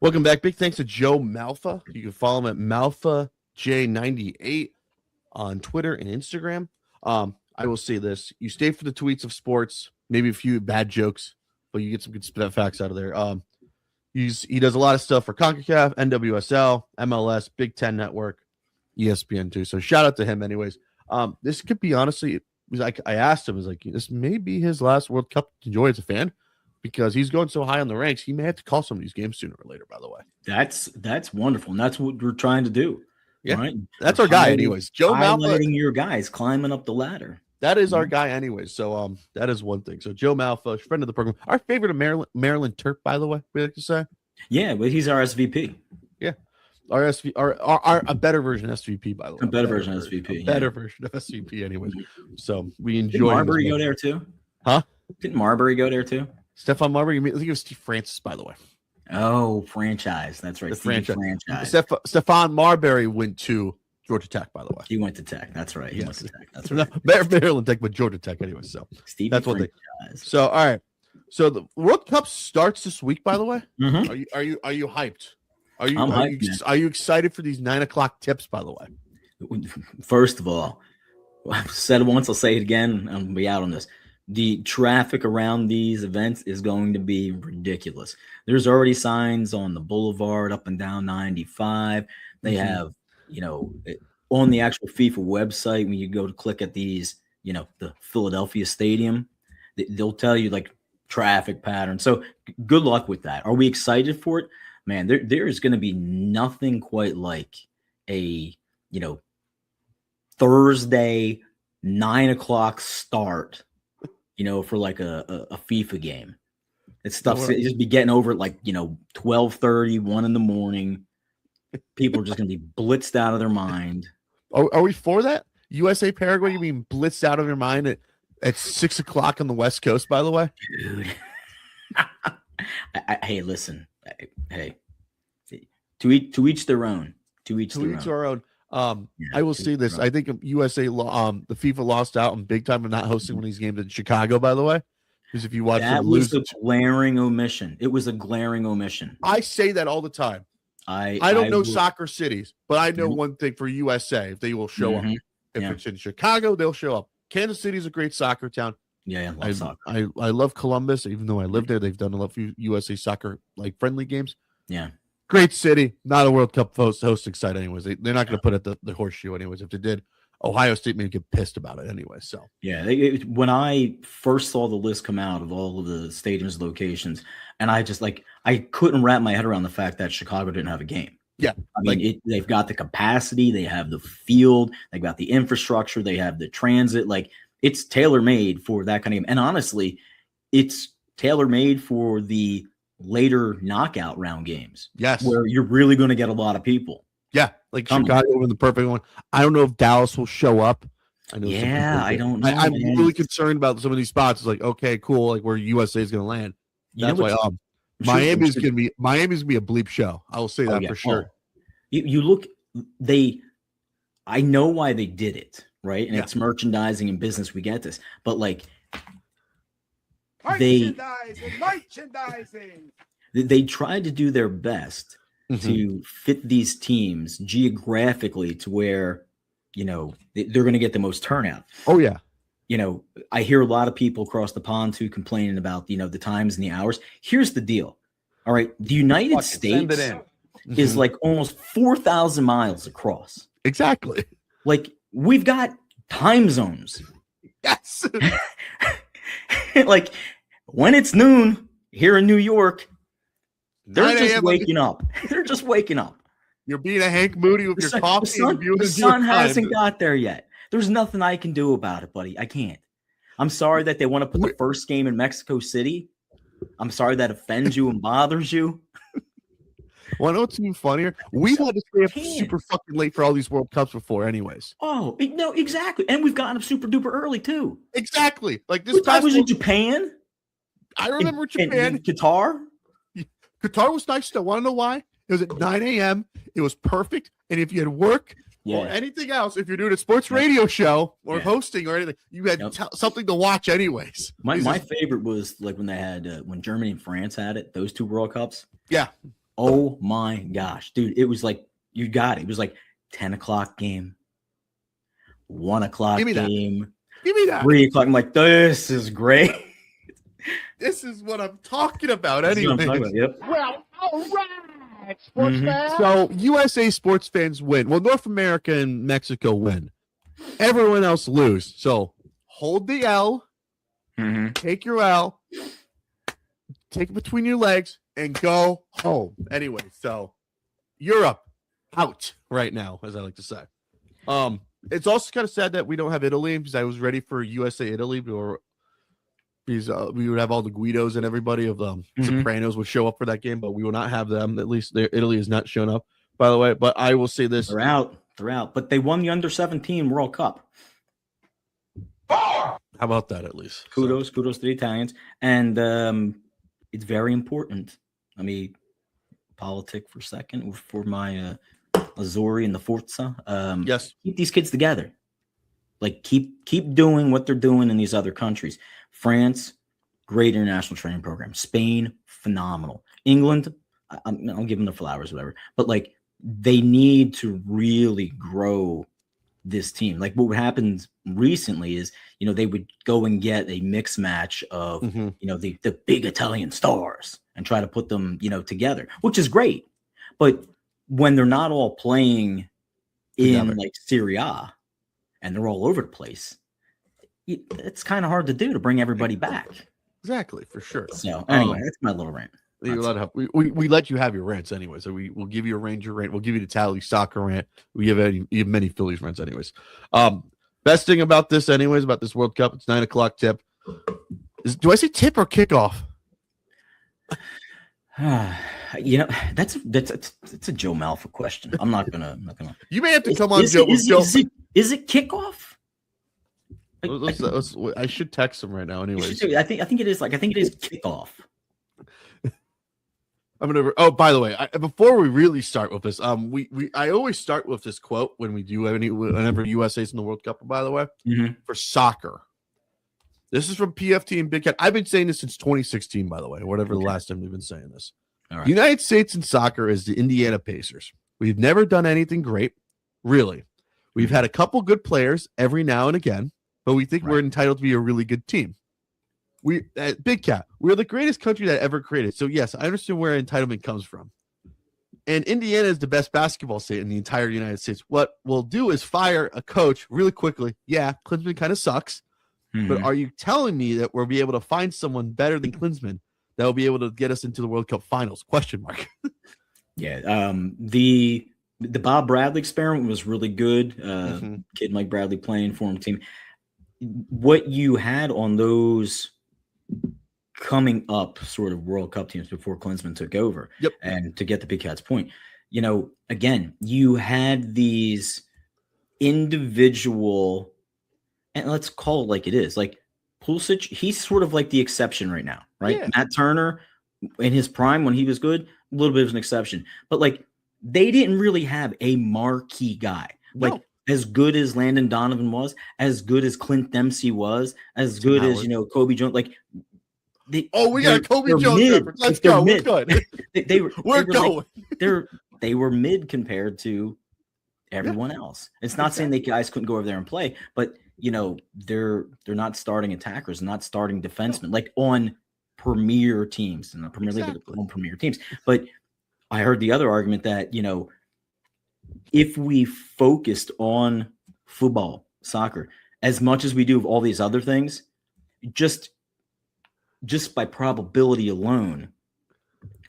Welcome back. Big thanks to Joe Malfa. You can follow him at MalfaJ98 on Twitter and Instagram. I will say this. You stay for the tweets of sports, maybe a few bad jokes, but you get some good facts out of there. He does a lot of stuff for CONCACAF, NWSL, MLS, Big Ten Network, ESPN too. So shout out to him anyways. This could be honestly, like I asked him, this may be his last World Cup to enjoy as a fan because he's going so high on the ranks. He may have to call some of these games sooner or later, by the way. That's wonderful. And that's what we're trying to do. Yeah. Right? That's our guy anyways. Joe Malfa. Highlighting your guys climbing up the ladder. That is our guy anyways. So that is one thing. So Joe Malfa, friend of the program. Our favorite of Maryland Terp, by the way, we like to say. Yeah, but he's our SVP. Yeah. Our a better version of SVP, by the way. A better version of SVP. A better version of SVP anyways. So we enjoy. Didn't Marbury go there too? Huh? Didn't Marbury go there too? Stephon Marbury. I think it was Steve Francis, by the way. Oh, franchise. That's right. The franchise. Stephon Marbury went to Georgia Tech, by the way. He went to Tech. That's right. He went to Tech. That's right. Maryland Tech, but Georgia Tech anyway. So Stevie that's what franchise. So all right. So the World Cup starts this week, by the way. Mm-hmm. Are you hyped? Are you excited for these 9:00 tips, by the way? First of all, I've said it once, I'll say it again. I'm gonna be out on this. The traffic around these events is going to be ridiculous. There's already signs on the boulevard up and down 95. They have, on the actual FIFA website, when you go to click at these, the Philadelphia Stadium, they'll tell you like traffic patterns. So good luck with that. Are we excited for it? Man, there is going to be nothing quite like a, Thursday 9:00 start, for like a FIFA game. It's stuff just be getting over at like, 12:30, 1 in the morning. People are just going to be blitzed out of their mind. Are we for that? USA Paraguay, you mean blitzed out of your mind at 6:00 on the West Coast, by the way? Dude. Hey, listen. Hey. To each their own. To each our own. I will say this. I think USA, the FIFA lost out on big time of not hosting one of these games in Chicago, by the way. Because if you watch that was a glaring omission. It was a glaring omission. I say that all the time. I don't know soccer cities, but I know one thing for USA, they will show up. If it's in Chicago, they'll show up. Kansas City is a great soccer town. Yeah, I love soccer. I love Columbus, even though I live there. They've done a lot of USA soccer like friendly games. Yeah. Great city, not a World Cup hosting site anyways. They're not going to put it at the horseshoe anyways. If they did, Ohio State may get pissed about it anyway. So yeah, when I first saw the list come out of all of the stadiums locations, and I couldn't wrap my head around the fact that Chicago didn't have a game. Yeah, I mean, they've got the capacity, they have the field, they've got the infrastructure, they have the transit. Like it's tailor made for that kind of game. And honestly, it's tailor made for the later knockout round games. Yes, where you're really going to get a lot of people. Yeah, like Chicago in the perfect one. I don't know if Dallas will show up. I don't know. I'm really concerned about some of these spots. It's like, okay, cool, like where USA is going to land. That's why Miami's going to be a bleep show. I will say that for sure. You look, I know why they did it, right? And it's merchandising and business. We get this, but like merchandising. They tried to do their best to fit these teams geographically to where, they're going to get the most turnout. Oh, yeah. I hear a lot of people across the pond too complaining about, the times and the hours. Here's the deal. All right. The United States is like almost 4,000 miles across. Exactly. Like we've got time zones. Yes. Like when it's noon here in New York, they're just waking up. They're just waking up. You're being a Hank Moody with your coffee. The sun hasn't got there yet. There's nothing I can do about it, buddy. I can't. I'm sorry that they want to put the first game in Mexico City. I'm sorry that offends you and bothers you. Well, I know what's even funnier. We've had to stay up super fucking late for all these World Cups before, anyways. Oh, no, exactly. And we've gotten up super duper early, too. Exactly. Like this I was in Japan. I remember Japan. In Qatar. Qatar was nice, though. Want to know why? It was at 9 a.m. It was perfect. And if you had work or anything else, if you're doing a sports radio show or hosting or anything, you had something to watch anyways. My favorite was like when they had when Germany and France had it, those two World Cups. Yeah. Oh my gosh, dude. It was like, you got it. It was like 10 o'clock game, 1 o'clock Give me that. game, Give me that. 3 o'clock. I'm like, this is great. This is what I'm talking about. This is what I'm Anyway, talking about. Yep. Well, all right, sports Mhm. fans. so USA sports fans win. Well, North America and Mexico win. Everyone else lose. So hold the L, Mhm. take your L, take it between your legs, and go home. Anyway, so Europe out right now, as I like to say. It's also kind of sad that we don't have Italy, because I was ready for USA Italy, or because we would have all the Guidos and everybody of Sopranos would show up for that game, but we will not have them. At least Italy has not shown up, by the way. But I will say this: They're out. They're out. But they won the under-17 World Cup. how about that? At least Kudos to the Italians. And it's very important. Let me politic for a second for my Azzurri and the Forza. Yes, Keep these kids together. Like keep doing what they're doing in these other countries. France, great international training program. Spain, phenomenal. England, I'll give them the flowers, whatever. But like they need to really grow this team. Like what happened recently is, they would go and get a mix match of, the big Italian stars and try to put them, together, which is great. But when they're not all playing in like Serie A and they're all over the place, it's kind of hard to do to bring everybody back. exactly, for sure. So anyway, that's my little rant. We let you have your rants anyway, so we'll give you a Ranger rant. We'll give you the Tally soccer rant. We have many Phillies rants anyways. Best thing about this anyways, about this World Cup, it's 9 o'clock tip. Do I say tip or kickoff? That's a Joe Malfa question. I'm not gonna. You may have to come on, Joe. Is it kickoff? I should text him right now anyways. I think it is kickoff. I'm gonna. Oh, by the way, before we really start with this, I always start with this quote when we do whenever USA's in the World Cup. By the way, for soccer, this is from PFT and Big Cat. I've been saying this since 2016. By the way, whatever the last time we've been saying this. All right. United States in soccer is the Indiana Pacers. We've never done anything great, really. We've had a couple good players every now and again, but we think we're entitled to be a really good team. We Big Cat, we're the greatest country that ever created. So yes, I understand where entitlement comes from. And Indiana is the best basketball state in the entire United States. What we'll do is fire a coach really quickly. Yeah, Klinsmann kind of sucks. But are you telling me that we'll be able to find someone better than Klinsmann that will be able to get us into the World Cup finals? Question mark. Yeah. The Bob Bradley experiment was really good. Kid Mike Bradley playing for him team. What you had on those coming up sort of World Cup teams before Klinsmann took over. Yep. And to get the Big Cat's point, again, you had these individual, and let's call it like it is, like Pulisic, he's sort of like the exception right now, right? Yeah. Matt Turner in his prime when he was good, a little bit of an exception, but like they didn't really have a marquee guy. No. Like as good as Landon Donovan was, as good as Clint Dempsey was, as good as Kobe Jones, like we got a Kobe Jones reference. Let's go. We're good. They were mid compared to everyone else. It's not saying that guys couldn't go over there and play, but they're not starting attackers, not starting defensemen, like on premier teams in the Premier League, on premier teams. But I heard the other argument that, if we focused on football, soccer, as much as we do of all these other things, just by probability alone,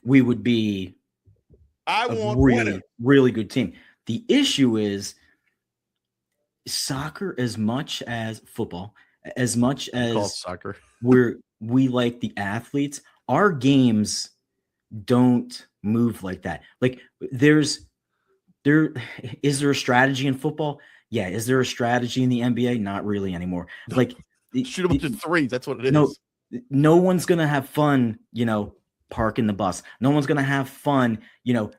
we would be a really good team. The issue is soccer, as much as football, as much as soccer, we like the athletes, our games don't move like that. Like is there a strategy in football? Yeah. Is there a strategy in the NBA? Not really anymore. Like shoot a bunch of threes. That's what it is. No one's gonna have fun, parking the bus. No one's gonna have fun,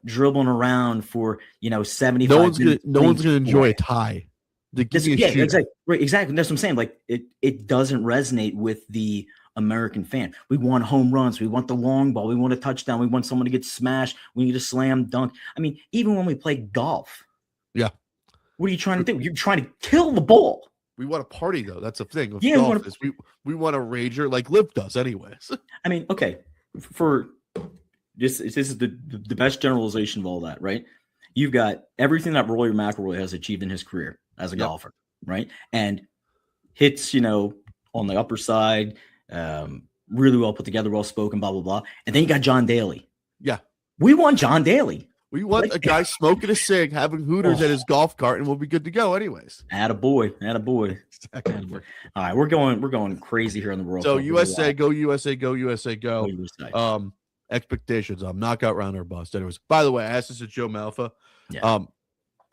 dribbling around for 75. No one's gonna enjoy a tie. Exactly. Right, exactly. That's what I'm saying. Like it doesn't resonate with the American fan. We want home runs. We want the long ball. We want a touchdown. We want someone to get smashed. We need a slam dunk. I mean, even when we play golf. Yeah. What are you trying to do? You're trying to kill the ball. We want a party though. That's the thing. With Yeah, golf is we want a rager like Liv does, anyways. I mean, okay, for this is the best generalization of all that, right? You've got everything that Rory McIlroy has achieved in his career as a golfer, right? And hits, on the upper side, really well put together, well spoken, blah blah blah. And then you got John Daly. Yeah, we want John Daly. We want a guy smoking a cig, having Hooters at his golf cart, and we'll be good to go, anyways. Attaboy. Attaboy. All right, we're going crazy here in the World Cup. So USA, go USA, go USA, go. Expectations, knockout round or bust. Anyways, by the way, I asked this to Joe Malfa. Yeah.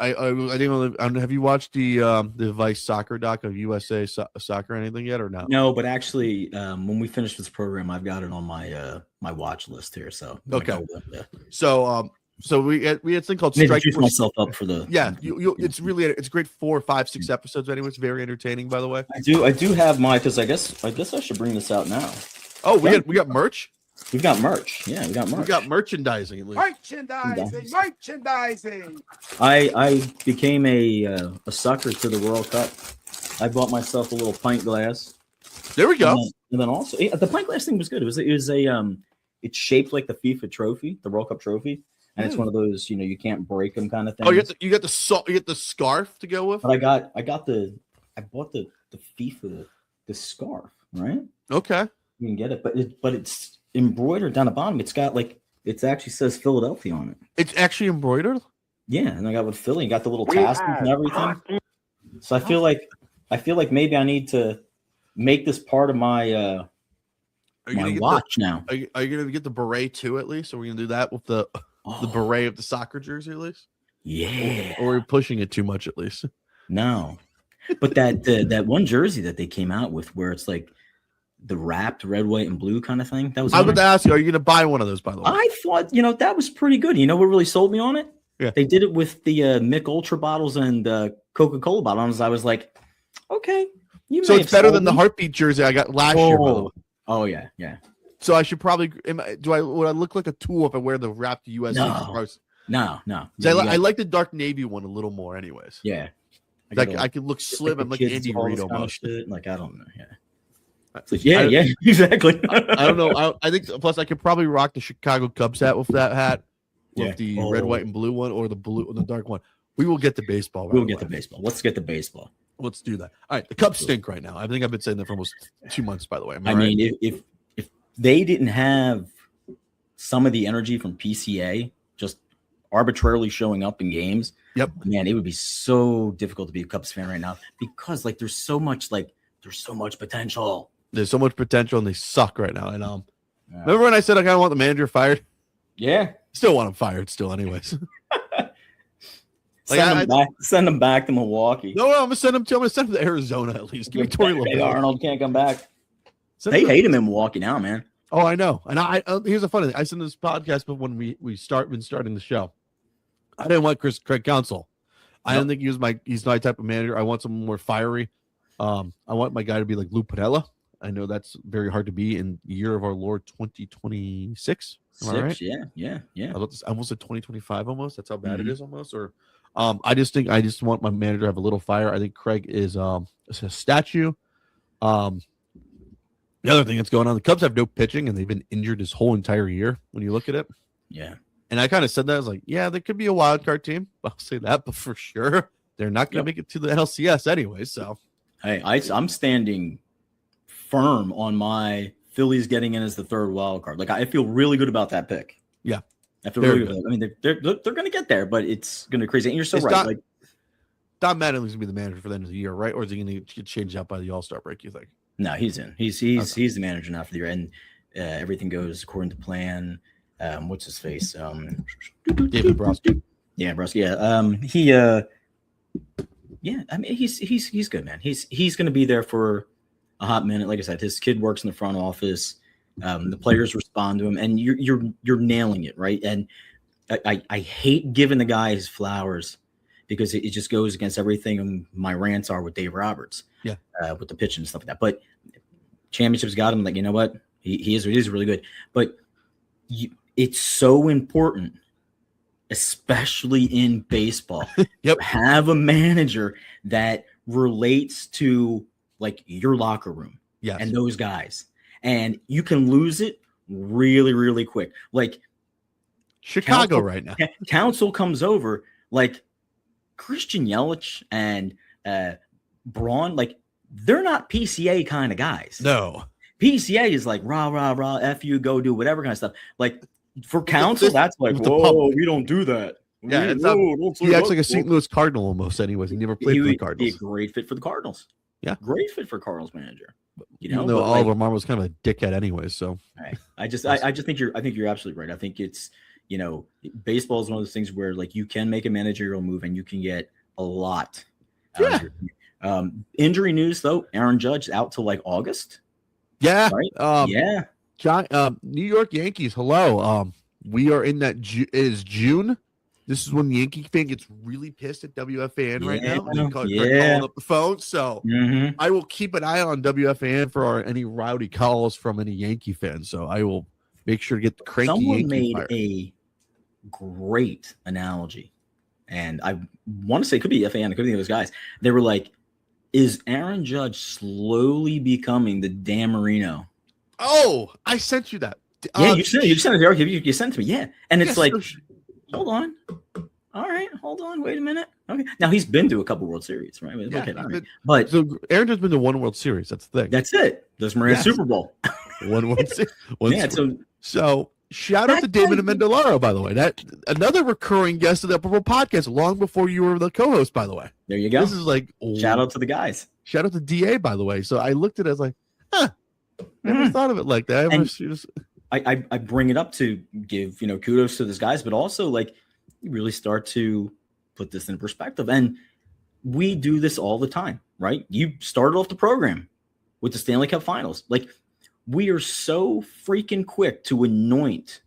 I didn't. Have you watched the Vice soccer doc of USA soccer or anything yet, or not? No, but actually, when we finish this program, I've got it on my my watch list here. So okay. So we had this thing called Strike. Juice myself up for the it's a great 4, 5, 6 episodes. Anyway, it's very entertaining. By the way, I do have my because I guess I should bring this out now. Oh, we got merch. We've got merch. Yeah, we got merch. We got merchandising. At least. Merchandising. I became a sucker to the World Cup. I bought myself a little pint glass. There we go. And then also the pint glass thing was good. It was it's shaped like the FIFA trophy, the World Cup trophy. And it's one of those, you can't break them kind of thing. Oh, you got the scarf to go with. But I bought the FIFA the scarf, right? Okay, you can get it, but it's embroidered down the bottom. It's got it actually says Philadelphia on it. It's actually embroidered. Yeah, and I got with Philly, you got the little tassels and everything. So I feel like maybe I need to make this part of my my watch now. Are you gonna get the beret too at least? Are we gonna do that with the beret of the soccer jersey at least? Yeah. Or are we pushing it too much at least? No. But that one jersey that they came out with where it's like the wrapped red, white, and blue kind of thing. That was I would ask you, are you gonna buy one of those, by the way? I thought, that was pretty good. You know what really sold me on it? Yeah. They did it with the Mick Ultra bottles and Coca-Cola bottles. I was like, okay. So it's better than the Heartbeat jersey I got last year, by the way. Oh yeah, yeah. So I should probably would I look like a tool if I wear the wrapped US? No. I like the dark navy one a little more, anyways. Yeah, I could look slim and like Andy Reid almost. Like I don't know. Yeah, exactly. I don't know. I think plus I could probably rock the Chicago Cubs hat with that hat, with the red, white, and blue one, or the dark one. We will get the baseball. We'll get the baseball. Let's get the baseball. Let's do that. All right. The Cubs stink right now. I think I've been saying that for almost 2 months. By the way, I mean, if they didn't have some of the energy from PCA just arbitrarily showing up in games, man, it would be so difficult to be a Cubs fan right now because there's so much potential. There's so much potential, and they suck right now. And remember when I said I kind of want the manager fired? Yeah, still want him fired. Still, anyways. Send him back to Milwaukee. No, I'm gonna send him to Arizona at least. Give me Torey Hey, Arnold can't come back. They hate him in Milwaukee now, man. Oh, I know. And here's a funny thing. I sent this podcast, but when been starting the show, I didn't want Craig Counsell. I don't think he's my type of manager. I want someone more fiery. I want my guy to be like Lou Piniella. I know that's very hard to be in the year of our Lord 2026. Am I right? Yeah. I almost said 2025 almost. That's how bad it is almost. Or I just want my manager to have a little fire. I think Craig is a statue. The other thing that's going on, the Cubs have no pitching, and they've been injured this whole entire year when you look at it. Yeah. And I kind of said that. I was like, yeah, they could be a wild card team. I'll say that, but for sure, they're not going to make it to the NLCS anyway. So, hey, I'm standing firm on my Phillies getting in as the third wild card. I feel really good about that pick. Yeah. I feel really good. I mean, they're going to get there, but it's going to be crazy. And you're so right. Don Mattingly's going to be the manager for the end of the year, right? Or is he going to get changed out by the All-Star break, you think? No, he's in. He's the manager now for the year, and everything goes according to plan. What's his face? David Broski. Yeah, Broski. Yeah. I mean, he's good, man. He's going to be there for a hot minute. Like I said, his kid works in the front office. The players respond to him, and you're nailing it, right? And I hate giving the guy his flowers because it just goes against everything my rants are with Dave Roberts. Yeah. With the pitch and stuff like that. But championships got him. Like, you know what? He is really good. But it's so important, especially in baseball, Yep. to have a manager that relates to like your locker room Yes. and those guys. And you can lose it really, really quick. Like Chicago Council- right now. Council comes over, like Christian Yelich and Braun, like they're not PCA kind of guys. No. PCA is like rah, rah, rah, F you, go do whatever kind of stuff. Like for Council, this- that's like, with the whoa, public. we don't do that. Yeah, it's Don't say He acts that. like a St. Louis Cardinal almost. Anyways, he never played He for the would be a Cardinals. great fit for the Cardinals. Yeah. Great fit for Cardinals manager. You Even know, though but, like, Oliver Marmol was kind of a dickhead, anyways. So I just think you're absolutely right. I think it's, you know, baseball is one of those things where like you can make a managerial move and you can get a lot. out of your team. Injury news though, Aaron Judge out till like August. yeah, Right? Yeah. New York Yankees. Hello. We are in that. It is June. This is when the Yankee fan gets really pissed at WFAN right now. They're calling up the phone. So Mhm. I will keep an eye on WFAN for any rowdy calls from any Yankee fans. So I will make sure to get the cranky Someone Yankee made fire. a great analogy, and I want to say it could be FAN, it could be those guys. They were like, "Is Aaron Judge slowly becoming the Dan Marino?" Oh, I sent you that. Yeah, you sent it. Eric. You sent it to me. Yeah, and it's yes, like, so hold on, all right, hold on, wait a minute. Okay, now he's been to a couple World Series, right? yeah, Okay, all right. But so Aaron Judge's been to one World Series. That's the thing. that's it. This Marino Yes. Super Bowl. one Yeah, So shout out to David Amendolara, by the way. That another recurring guest of the Upper Bowl podcast, long before you were the co-host, by the way. there you go. This is like Shout out to the guys. shout out to DA, by the way. So I looked at it as like, never thought of it like that. I bring it up to give, you know, kudos to these guys, but also like you really start to put this in perspective. And we do this all the time, right? You started off the program with the Stanley Cup Finals. Like we are so freaking quick to anoint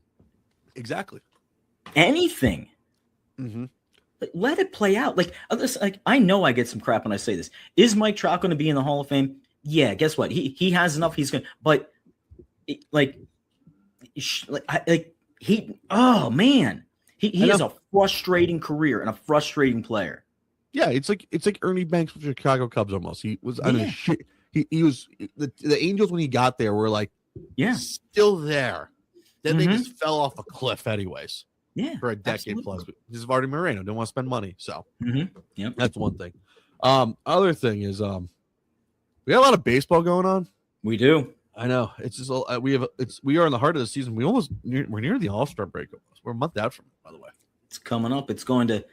Exactly. anything. Mm-hmm. Like, let it play out. Like others, like I know I get some crap when I say this. Is Mike Trout going to be in the Hall of Fame? Yeah. Guess what? He has enough. He's going. But oh man, he has a frustrating career and a frustrating player. Yeah, it's like Ernie Banks with the Chicago Cubs almost. He was on a shit. He was the Angels when he got there were like still there. Then they just fell off a cliff anyways. Yeah, for a decade plus. This is Marty Moreno. Didn't want to spend money, so yep. That's one thing. Other thing is we got a lot of baseball going on. We do. I know it's just we are in the heart of the season. We're near the All-Star break almost. We're a month out from it, by the way. It's coming up. It's going to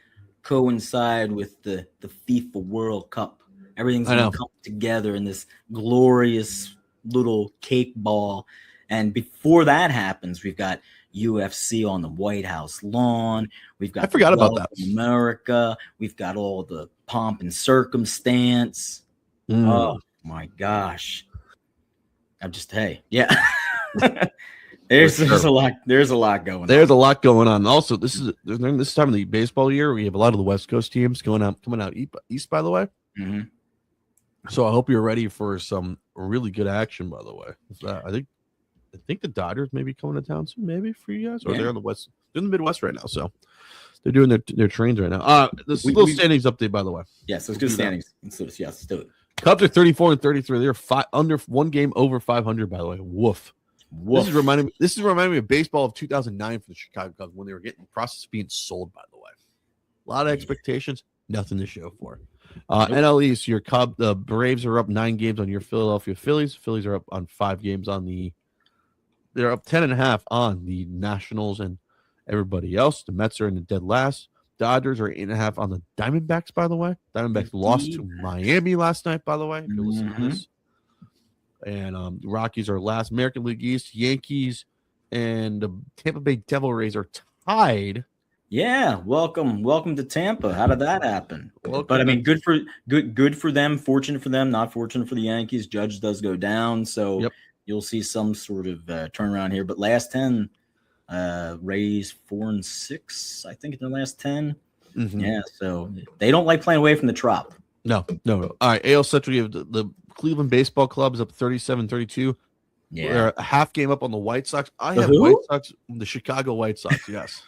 coincide with the FIFA World Cup. Everything's going to come together in this glorious little cake ball. And before that happens, we've got UFC on the White House lawn. We've got I forgot about that. America. We've got all the pomp and circumstance. Oh my gosh. I'm just there's a lot going on. There's a lot going on. Also, during this time of the baseball year, we have a lot of the West Coast teams coming out east, by the way. Mm-hmm. So I hope you're ready for some really good action, by the way. I think the Dodgers may be coming to town soon, maybe for you guys. Or they're on the West. They're in the Midwest right now, so they're doing their trains right now. This little standings update, by the way. Yes, let's do standings. Let's do it. Cubs are 34-33. They're under one game over 500, by the way. Woof. This is reminding me of baseball of 2009 for the Chicago Cubs when they were getting the process of being sold, by the way. A lot of expectations, nothing to show for. NL East, the Braves are up 9 games on your Philadelphia Phillies. Phillies are up on 5 games they're up 10.5 on the Nationals and everybody else. The Mets are in the dead last. Dodgers are 8.5 on the Diamondbacks, by the way. Diamondbacks lost to Miami last night, by the way. If you're listening to this. And Rockies are last. American League East, Yankees, and the Tampa Bay Devil Rays are tied. Yeah, welcome to Tampa. How did that happen? But I mean, good for them. Fortunate for them. Not fortunate for the Yankees. Judge does go down, so you'll see some sort of turnaround here. But last 10, Rays 4-6, I think in their last 10. Mm-hmm. Yeah, so they don't like playing away from the Trop. No. All right, AL Central, you have the Cleveland Baseball Club is up 37-32. Yeah. They're a half game up on the White Sox. I The have who? White Sox, the Chicago White Sox, yes.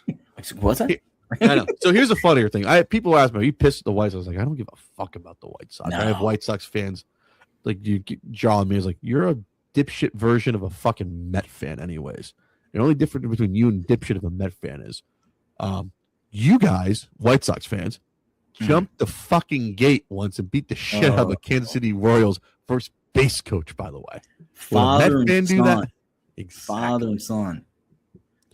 What's that? I know. So here's the funnier thing. People ask me, are you pissed at the White Sox? I was like, I don't give a fuck about the White Sox. I have No. White Sox fans. Like, you drawing me as like, you're a dipshit version of a fucking Met fan anyways. The only difference between you and dipshit of a Met fan is you guys, White Sox fans, jumped the fucking gate once and beat the shit out of the Kansas City Royals first base coach, by the way. Father Met fan and do son. that? Exactly. Father and son.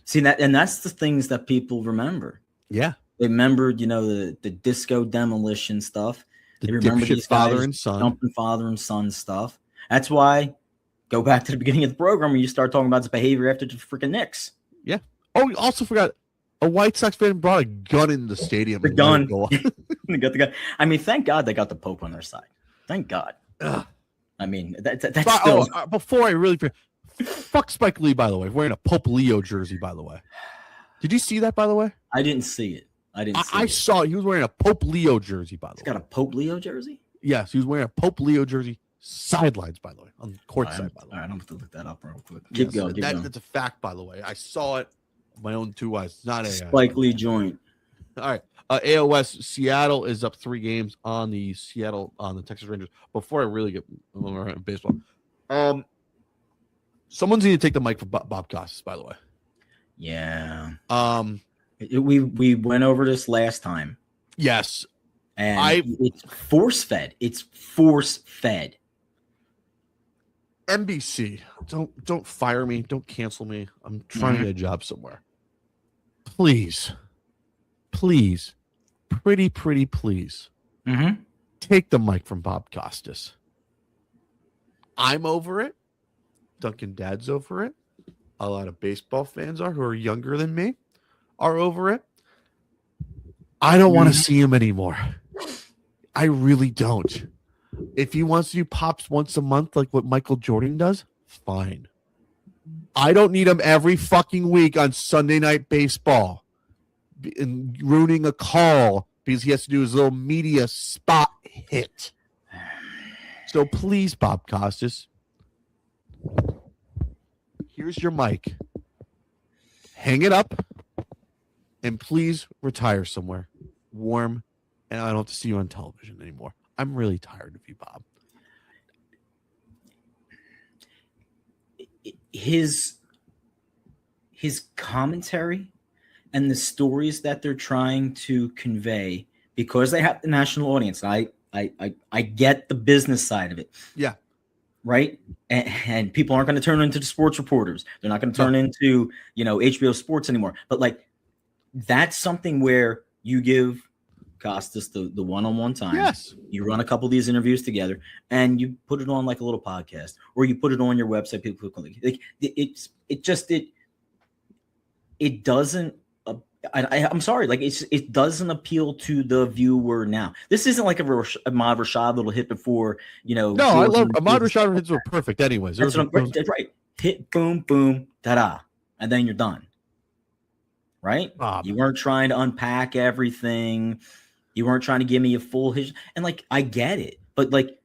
See that, and that's the things that people remember. Yeah. They remembered, the disco demolition stuff. The They remember dipshit these father guys and son. jumping father and son stuff. That's why go back to the beginning of the program when you start talking about this behavior after the freaking Knicks. Oh, we also forgot a White Sox fan brought a gun in the stadium. The and let it gun. go off. They got the guy. I mean, thank God they got the Pope on their side. Thank God. Ugh. I mean, that's But, still. before I really fuck Spike Lee, by the way, wearing a Pope Leo jersey, by the way. Did you see that, by the way? I didn't see it. I saw it. He was wearing a Pope Leo jersey, by the He's way. got a Pope Leo jersey? Yes, he was wearing a Pope Leo jersey, sidelines, by the way, on the court side, by the way. All right, I'm going to look that up real quick. Keep Yes, going. Keep going. That's a fact, by the way. I saw it with my own two eyes. It's not a Spike Lee joint. All right. AOS Seattle is up 3 games on the Texas Rangers. Before I really get in baseball, someone's need to take the mic for Bob Costas, by the way. Yeah. We went over this last time, Yes. and it's force fed. It's force fed. NBC, don't fire me. Don't cancel me. I'm trying to get a job somewhere. Please, please, pretty please, Mm-hmm. take the mic from Bob Costas. I'm over it. Duncan Dad's over it. A lot of baseball fans who are younger than me are over it. I don't want to see him anymore. I really don't. If he wants to do pops once a month like what Michael Jordan does, fine. I don't need him every fucking week on Sunday Night Baseball and ruining a call because he has to do his little media spot hit. So please, Bob Costas, here's your mic. Hang it up and please retire somewhere warm, and I don't have to see you on television anymore. I'm really tired of you, Bob. His commentary and the stories that they're trying to convey, because they have the national audience. I get the business side of it. Yeah. Right. And people aren't going to turn into the sports reporters. They're not going to turn into, HBO Sports anymore. But like, that's something where you give Costas the one-on-one time. Yes. You run a couple of these interviews together and you put it on like a little podcast, or you put it on your website. People like it doesn't. I'm sorry, like it doesn't appeal to the viewer now. This isn't like Ahmad Rashad little hit before, No, I love Ahmad Rashad hits were perfect anyways. That's right. Hit, boom, boom, ta-da, and then you're done. Right? Bob. You weren't trying to unpack everything. You weren't trying to give me a full history. And like, I get it, but like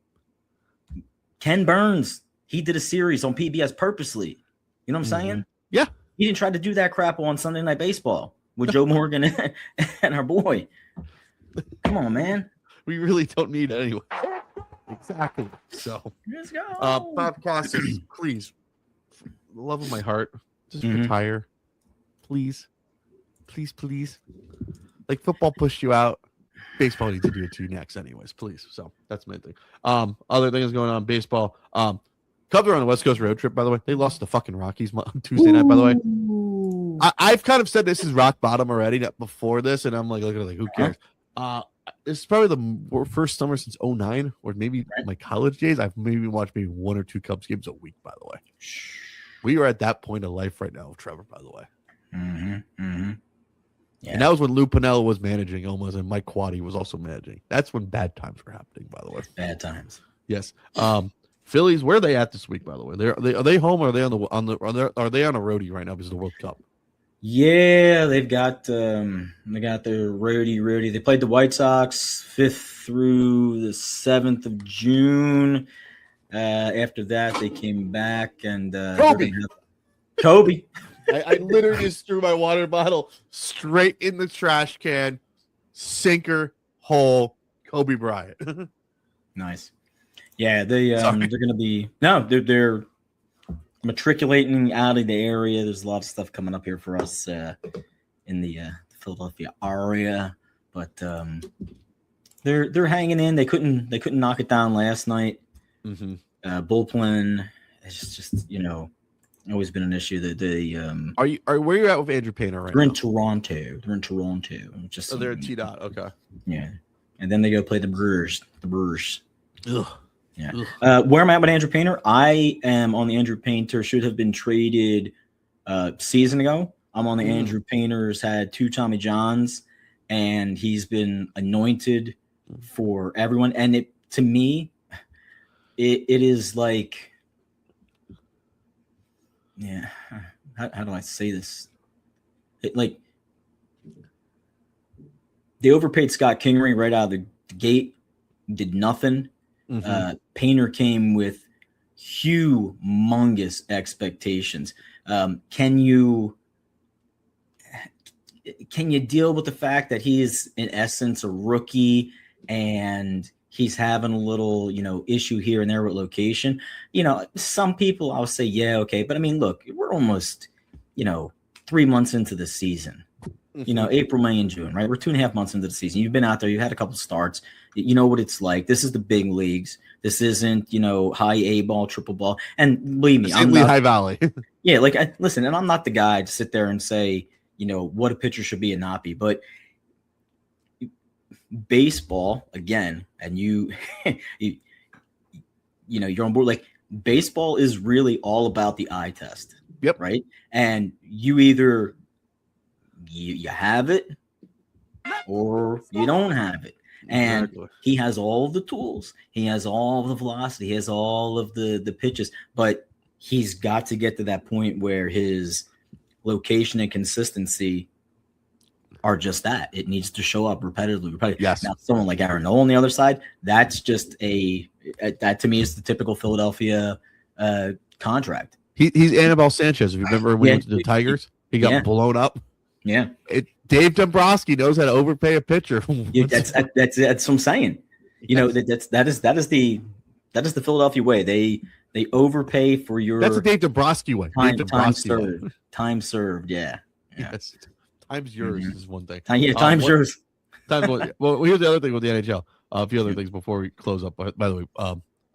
Ken Burns, he did a series on PBS purposely. You know what I'm saying? Yeah. He didn't try to do that crap on Sunday Night Baseball with Joe Morgan and our boy. Come on, man. We really don't need it anyway. Exactly. So, Let's go. Bob Costas, please, for the love of my heart, just retire, please. Like football pushed you out, baseball needs to do it to you next, anyways. Please. So that's my thing. Other things going on, baseball. Cubs are on the West Coast road trip. By the way, they lost the fucking Rockies on Tuesday night. By the way, I've kind of said this is rock bottom already before this, and I'm like, who cares? This is probably the first summer since 2009, or maybe my college days. I've maybe watched maybe 1 or 2 Cubs games a week. By the way, we are at that point of life right now, Trevor. By the way. Yeah. And that was when Lou Piniella was managing almost, and Mike Quaddy was also managing. That's when bad times were happening, by the way. Bad times. Yes. Phillies, where are they at this week, by the way? Are they home or are they are they on a roadie right now because of the World Cup? Yeah, they got their roadie. They played the White Sox 5th through the 7th of June. After that, they came back and Kobe. Kobe. I literally just threw my water bottle straight in the trash can. Sinker hole. Kobe Bryant. Nice. Yeah, they're Sorry. gonna be they're matriculating out of the area. There's a lot of stuff coming up here for us in the Philadelphia area, but they're hanging in. They couldn't knock it down last night. Mm-hmm. Bullpen it's just always been an issue. That they Are where you at with Andrew Painter right they're now? in Toronto. They're in Toronto. Just They're at T Dot. Okay. yeah, and then they go play the Brewers. Ugh. Yeah. Ugh. Where am I with Andrew Painter? I am on the Andrew Painter. Should have been traded season ago. I'm on the Andrew Painter's had 2 Tommy Johns, and he's been anointed for everyone. And it to me, it is like, yeah. How do I say this? Like they overpaid Scott Kingery right out of the gate. Did nothing. Mm-hmm. Painter came with humongous expectations. Can you deal with the fact that he is in essence a rookie and he's having a little issue here and there with location? Some people I'll say yeah, okay, but I mean, look, we're almost 3 months into the season. April, May, and June, right? We're 2.5 months into the season. You've been out there. You had a couple starts. You know what it's like. This is the big leagues. This isn't, high A ball, triple ball. And believe me, I'm not, High Valley. yeah, listen, and I'm not the guy to sit there and say, what a pitcher should be and not be. But baseball, again, and you're on board. Like baseball is really all about the eye test. Yep. Right. And you either you have it or you don't have it. And Exactly. he has all the tools. He has all the velocity. He has all of the pitches. But he's got to get to that point where his location and consistency are just that. It needs to show up repetitively. Yes. Now, someone like Aaron Nola on the other side, that's just that to me is the typical Philadelphia contract. He's Anibal Sanchez. If you remember when he went to the Tigers, he got blown up. Yeah. Dave Dombrowski knows how to overpay a pitcher. Yeah, that's what I'm saying. That is the Philadelphia way. They overpay for your That's a Dave Dombrowski way. Time served. Yeah. Yes. Time's yours is one thing. Time's yours. Well, here's the other thing with the NHL. A few other things before we close up. By the way,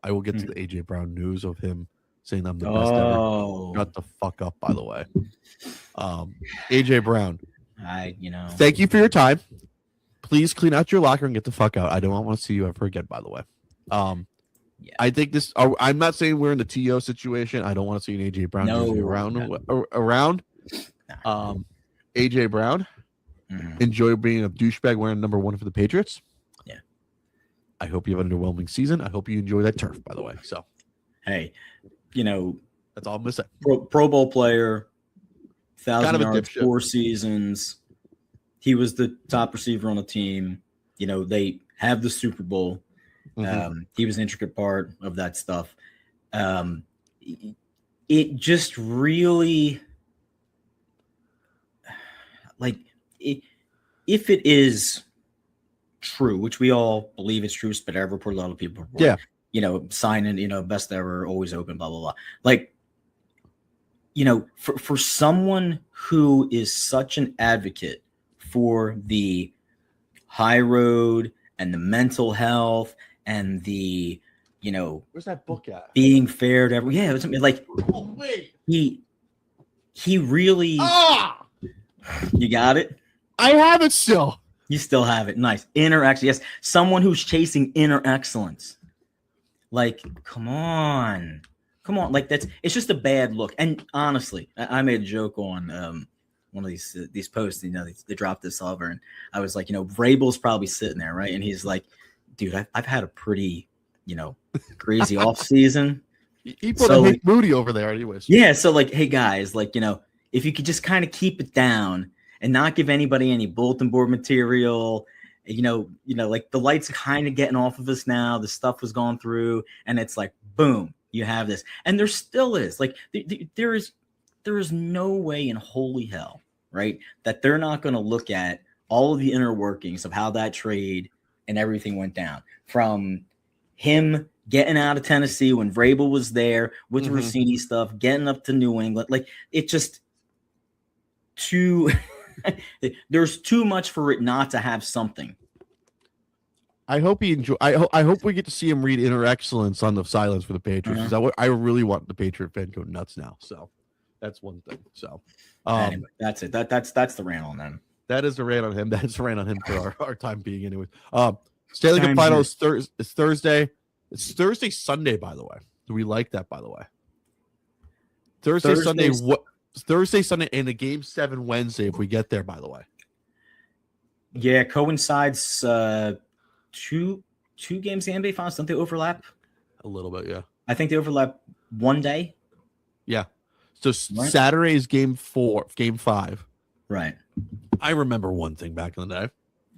I will get to the AJ Brown news of him saying I'm the best ever. Shut the fuck up, by the way. AJ Brown. Thank you for your time. Please clean out your locker and get the fuck out. I don't want to see you ever again, by the way. I think this. I'm not saying we're in the TO situation. I don't want to see an AJ Brown jersey around. AJ Brown, enjoy being a douchebag wearing number 1 for the Patriots. Yeah. I hope you have an underwhelming season. I hope you enjoy that turf, by the way. So, hey, that's all I'm gonna say. Pro Bowl player, 1,000 yards, 4 4 seasons. He was the top receiver on the team. They have the Super Bowl. He was an intricate part of that stuff. It just really, if it is true, which we all believe it's true, but I report a lot of people. Yeah. Signing, best ever, always open, blah, blah, blah. For someone who is such an advocate for the high road and the mental health and the, where's that book at? Being fair to everyone. Yeah, it was something like he really. You got it? I have it still. You still have it. Nice. Inner excellence. Yes. Someone who's chasing inner excellence. Come on. It's just a bad look. And honestly, I made a joke on one of these posts, they dropped this over, and I was like, Vrabel's probably sitting there, right? And he's like, dude, I've had a pretty, crazy off season. He put a Moody over there anyways. Yeah. So hey guys, if you could just kind of keep it down and not give anybody any bulletin board material, like the lights kind of getting off of us now. The stuff was gone through, and it's like, boom, you have this. And there still is like, there is no way in holy hell, right, that they're not going to look at all of the inner workings of how that trade and everything went down, from him getting out of Tennessee when Vrabel was there with the Rossini stuff, getting up to New England. Like, it just there's too much for it not to have something. I hope he enjoy. I hope we get to see him read Inner Excellence on the silence for the Patriots. I really want the Patriot fan to go nuts now. So that's one thing. So anyway, that's it. That's the rant on them. That is the rant on him. That's the rant on him for our time being anyway. Stanley Cup Final is Thursday. It's Thursday, Sunday, by the way. Do we like that, by the way? Thursday, Sunday, and the Game 7 Wednesday if we get there, by the way. Yeah, coincides two games in the NBA Finals. Don't they overlap? A little bit, yeah. I think they overlap one day. Yeah. So Saturday is Game 5. Right. I remember one thing back in the day.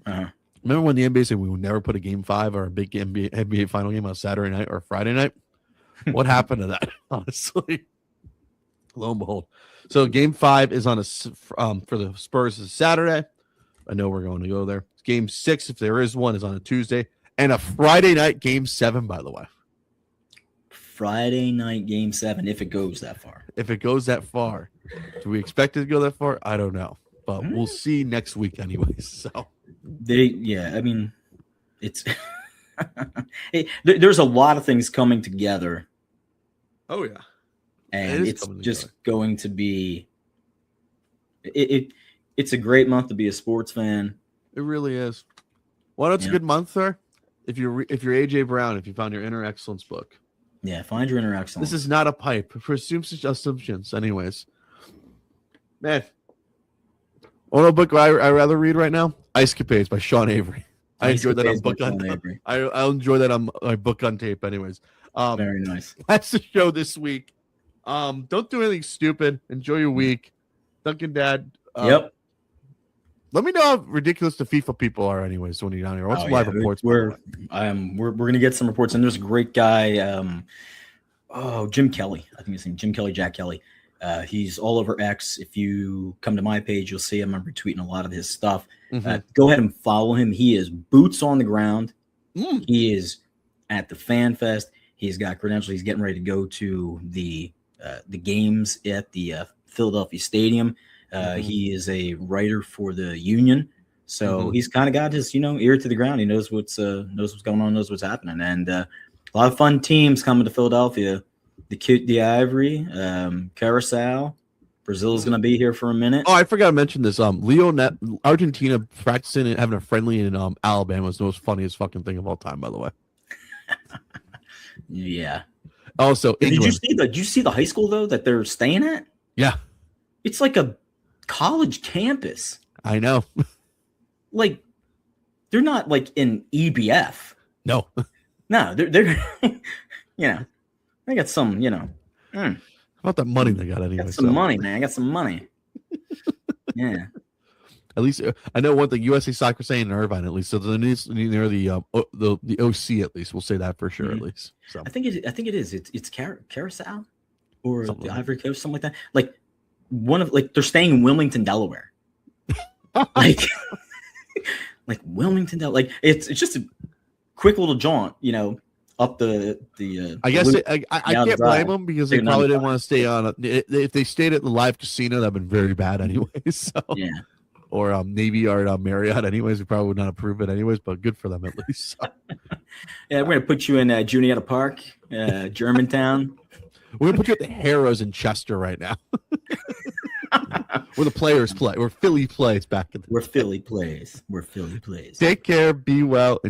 Uh-huh. Remember when the NBA said we would never put a Game 5 or a big NBA Final game on Saturday night or Friday night? What happened to that, honestly? Lo and behold. So Game 5 is on for the Spurs is Saturday. I know we're going to go there. Game 6, if there is one, is on a Tuesday. And a Friday night Game 7, by the way. Friday night Game 7, if it goes that far. If it goes that far. Do we expect it to go that far? I don't know. But we'll see next week anyways. So it's there's a lot of things coming together. Oh yeah. And it's just going to be it's a great month to be a sports fan. It really is. Well, it's a good month, sir. If you're AJ Brown, if you found your Inner Excellence book. Yeah, find your Inner Excellence. This is not a pipe. For assumptions, anyways. Man. What book I rather read right now? Ice Capades by Sean Avery. I enjoyed that on book on tape. I'll enjoy that on my book on tape anyways. Very nice. That's the show this week. Don't do anything stupid. Enjoy your week. Duncan Dad. Yep. Let me know how ridiculous the FIFA people are anyways when you're down here. What's some live reports? We're gonna get some reports, and there's a great guy, Jim Kelly. I think his name Jim Kelly, Jack Kelly. He's all over X. If you come to my page, you'll see him. I'm retweeting a lot of his stuff. Go ahead and follow him. He is boots on the ground. He is at the Fan Fest. He's got credentials. He's getting ready to go to the games at the Philadelphia Stadium. He is a writer for the Union, so he's kind of got his ear to the ground. He knows what's going on, knows what's happening, and a lot of fun teams coming to Philadelphia. The Ivory, Carousel, Brazil is going to be here for a minute. Oh, I forgot to mention this. Argentina practicing and having a friendly in Alabama is the most funniest fucking thing of all time, by the way. Yeah. Also, England. Did you see the high school though that they're staying at? Yeah. It's like a college campus. I know. Like, they're not like in EBF. No. No, they're they got some, How about that money they got anyway? Got some money, man. I got some money. Yeah. At least I know one thing. USA Soccer saying in Irvine, at least, so they're near the OC. At least we'll say that for sure. At least. So I think it is. It's Carousel or the Ivory Coast, something like that. Like they're staying in Wilmington, Delaware. like Wilmington, Delaware. Like it's just a quick little jaunt, up the. I guess I can't blame them because they probably didn't want to stay on. If they stayed at the live casino, that'd been very bad anyways. So yeah. Or Navy or Marriott anyways, we probably would not approve it anyways, but good for them at least. So. Yeah, we're gonna put you in Juniata Park, Germantown. We're gonna put you at the Harrows in Chester right now. Where the players play. Where Philly plays back in the Where Philly plays. Take care, be well, and